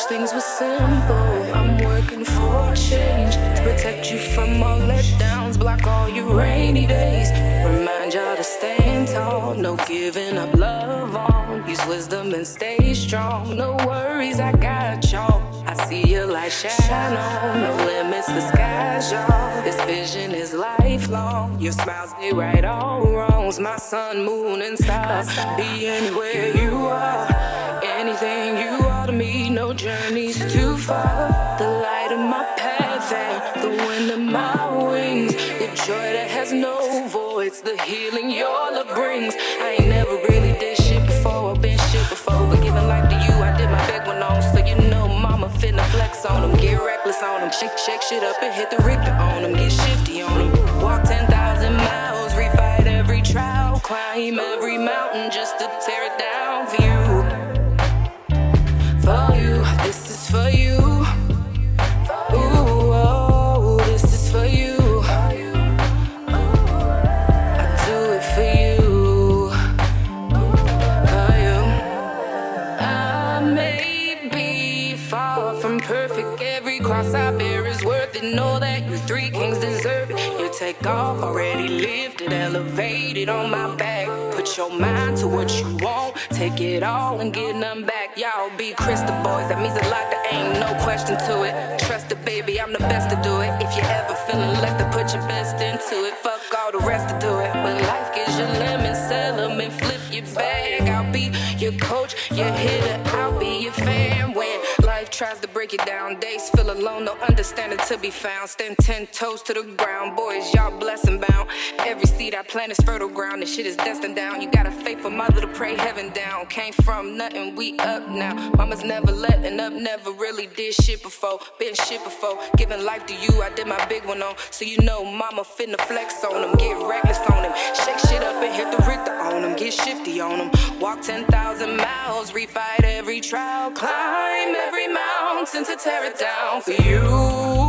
things were simple. I'm working for change to protect you from all letdowns, block all your rainy days, remind y'all to stand tall. No giving up, love on. Use wisdom and stay strong. No worries, I got y'all. I see your light shine on. No limits, the sky's y'all. This vision is lifelong. Your smiles, they right all wrongs. My sun, moon, and stars. Be anywhere you are. Anything you are to me. No journey's too far. The light of my path and the wind of my wings. The joy that has no voids. The healing your love brings. I ain't never really did shit before. I've been shit before. But giving life to you, I did my big one on. So you know mama finna flex on them. Get reckless on them. Shake shit up and hit the Richter on them. Get shifty on them. Walk 10,000 miles. Refight every trial. Climb every mountain just to tear it down for you. For you, this is for you. Ooh, oh, this is for you. I do it for you. For you. I may be far from perfect. Every cross I bear is worth it. Know that you three kings deserve it. You take off, already lifted, elevated on my back. Put your mind to what you want. Take it all and get none back. Y'all be Christa boys, that means a lot, there ain't no question to it. Trust it, baby, I'm the best to do it. If you ever feeling left, to put your best into it. Fuck all the rest to do it. When life gives you lemons, sell them and flip your bag. I'll be your coach, your hitter, I'll be your fan. When life tries to break you down, days feel alone, no understanding to be found. Stand 10 toes to the ground, boys, y'all blessed and bound. Every seed I plant is fertile ground, this shit is destined down. You got a faithful mother to pray heaven down. Came from nothing, we up now. Mama's never letting up, never really did shit before. Been shit before, giving life to you, I did my big one on. So you know mama finna flex on them, get reckless on them. Shake shit up and hit the Richter on them, get shifty on them. Walk 10,000 miles, refight every trial. Climb every mountain to tear it down for you.